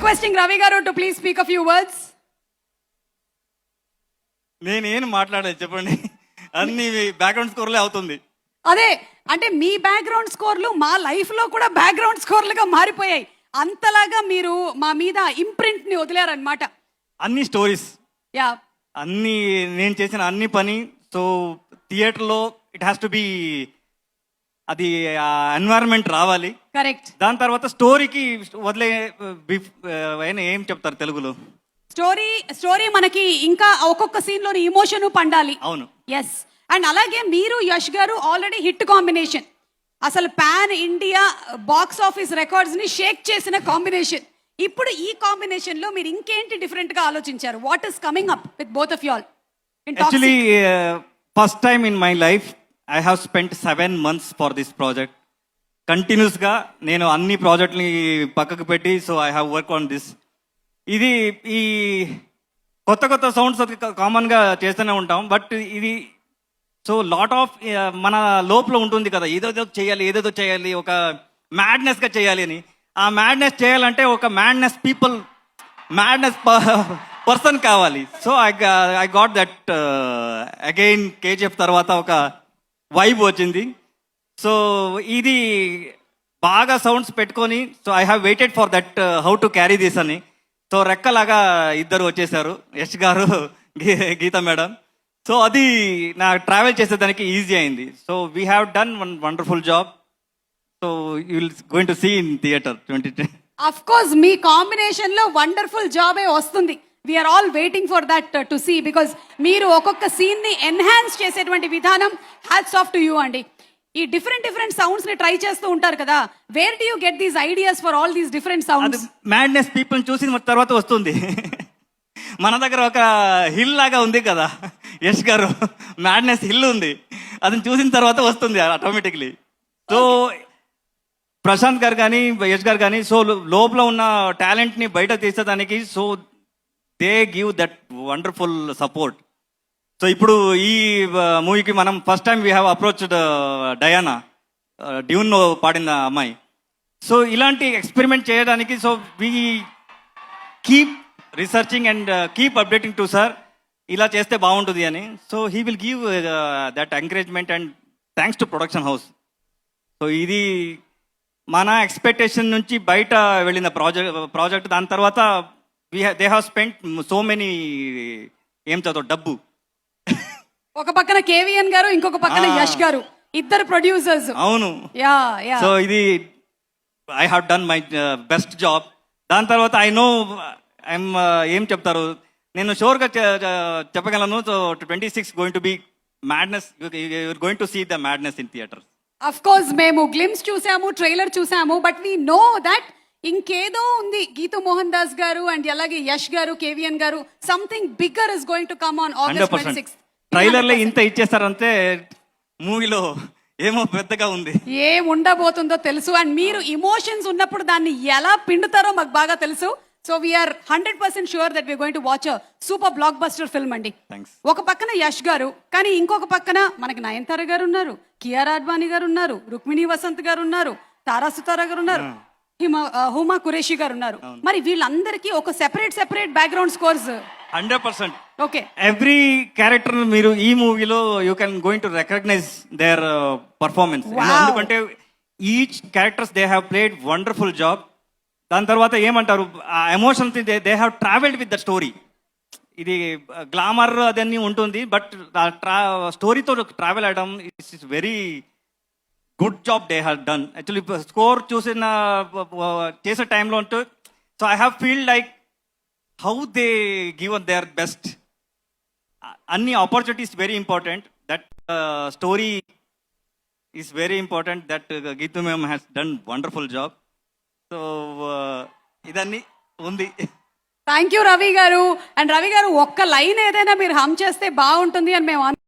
requesting Ravi Garu to please speak a few words. నేనేం మాట్లాడలేదు చెప్పండి, అన్ని బ్యాక్గ్రౌండ్ స్కోర్లే అవుతుంది. అదే అంటే మీ బ్యాక్గ్రౌండ్ స్కోర్లు మా లైఫ్ లో కూడా బ్యాక్గ్రౌండ్ స్కోర్లుగా మారిపోయాయి. అంతలాగా మీరు మా మీద ఇంప్రింట్ ని వదిలేరన్నమాట. అన్ని స్టోరీస్, యా, అన్ని నేను చేసిన అన్ని పని. సో థియేటర్లో ఇట్ హ్యాస్ టు బి, అది ఎన్వైరన్మెంట్ రావాలి. కరెక్ట్. దాని తర్వాత స్టోరీకి వదిలే ఏం చెప్తారు తెలుగులో, స్టోరీ మనకి ఇంకా ఒక్కొక్క సీన్ లోని ఇమోషన్ పండాలి. అవును, ఎస్. అండ్ అలాగే మీరు యష్ గారు ఆల్రెడీ హిట్ కాంబినేషన్, అసలు pan India box office records ని షేక్ చేసిన కాంబినేషన్. ఇప్పుడు ఈ కాంబినేషన్ లో మీరు ఇంకేంటి డిఫరెంట్ గా ఆలోచించారు? What is coming up with both of you all? Actually first time in my life I have spent 7 months for this project. కంటిన్యూస్గా నేను అన్ని ప్రాజెక్ట్ని పక్కకు పెట్టి, so I have work on this. ఇది ఈ కొత్త కొత్త సౌండ్స్ కామన్గా చేస్తూనే ఉంటాం, బట్ ఇది సో లాట్ ఆఫ్ మన లోపల ఉంటుంది కదా, ఏదేదో చేయాలి, ఒక మ్యాడ్నెస్గా చేయాలి అని. ఆ మ్యాడ్నెస్ చేయాలంటే ఒక మ్యాడ్నెస్ పర్సన్ కావాలి. So I got that again. KGF తర్వాత ఒక వైబ్ వచ్చింది. సో ఇది బాగా సౌండ్స్ పెట్టుకొని, so I have waited for that how to carry this అని. సో రెక్కలాగా ఇద్దరు వచ్చేసారు, యష్ గారు, గీత మేడం. సో అది నా ట్రావెల్ చేసేదానికి ఈజీ అయింది. So we have done one wonderful job. So you will going to see in theatre 2010. Of course మీ combination లో వండర్ఫుల్ జాబే వస్తుంది. We're all waiting for that to see, because మీరు ఒక్కొక్క సీన్ ని ఎన్హాన్స్ చేసేటువంటి విధానం హ్యాట్స్ ఆఫ్ టు యూ అండి. ఈ డిఫరెంట్ సౌండ్స్ ని ట్రై చేస్తూ ఉంటారు కదా, wear do you get these ideas for all these different sounds? Madness people చూసిన తర్వాత వస్తుంది. మన దగ్గర ఒక హిల్ లాగా ఉంది కదా యష్ గారు, మ్యాడ్నెస్ హిల్ ఉంది, అది చూసిన తర్వాత వస్తుంది ఆటోమేటిక్లీ. సో ప్రశాంత్ గారు కానీ యష్ గారు కానీ, సో లోపల ఉన్న టాలెంట్ని బయట తీసేదానికి, so they give that wonderful support. So ఇప్పుడు ఈ మూవీకి మనం first time we have approached Diana, Dune పాడిన అమ్మాయి. సో ఇలాంటి ఎక్స్పెరిమెంట్ చేయడానికి, so we keep researching and keep updating to sir, ఇలా చేస్తే బాగుంటుంది అని. So he will give that encouragement and thanks to production house. So ఇది మన ఎక్స్పెక్టేషన్ నుంచి బయట వెళ్ళిన ప్రాజెక్ట్. దాని తర్వాత they have spent so many, ఏం చదువు డబ్బు. ఒక పక్కన కేవీఎన్ గారు, ఇంకొక పక్కన యష్ గారు, ఇద్దరు ప్రొడ్యూసర్స్. అవును. సో ఇది I have done my best job. దాని తర్వాత ఐ నో ఐఎమ్ ఏం చెప్తారు, నేను షూర్గా చెప్పగలను. So 26 going to be madness, you're going to see the madness in theatre. Of course మేము గ్లిమ్స్ చూసాము, ట్రైలర్ చూసాము, బట్ వీ నో దట్ ఇంకేదో ఉంది. గీతూ మోహన్ దాస్ గారు అండ్ అలాగే యష్ గారు, కేవీఎన్ గారు, something bigger is going to come on August 26th. ట్రైలర్లో ఇంత ఇచ్చేస్తారంటే మూవీలో ఏమో పెద్దగా ఉంది, ఏం ఉండబోతుందో తెలుసు. అండ్ మీరు ఇమోషన్స్ ఉన్నప్పుడు దాన్ని ఎలా పిండుతారో మాకు బాగా తెలుసు. So we're 100% sure that we're going to watch a super blockbuster film అండి. ఒక పక్కన యష్ గారు, కానీ ఇంకొక పక్కన మనకి నయనతార గారు ఉన్నారు, కియారా అడ్వాణి గారు ఉన్నారు, రుక్మిణి వసంత్ గారు ఉన్నారు, తారా సుతారా గారు ఉన్నారు, హుమా కురేషి గారు ఉన్నారు. మరి వీళ్ళందరికీ ఒక separate background scores 100%. Okay, every character మీరు ఈ మూవీలో you can going to recognise their performance. ఎందుకంటే each characters they have played wonderful job. దాని తర్వాత ఏమంటారు, ఆ emotions they have travelled with the story. ఇది గ్లామర్ అదన్నీ ఉంటుంది, బట్ స్టోరీతో ట్రావెల్ అవడం it's very good job they have done. Actually score చూసిన చేసే టైంలో ఉంటూ, so I have feel like how they given their best. అన్ని opportunities very important, that story is very important, that Geethu ma'am has done wonderful job. So ఇదన్నీ ఉంది. Thank you Ravi గారు. And Ravi గారు, ఒక్క లైన్ ఏదైనా మీరు హమ్ చేస్తే బాగుంటుంది అని మేము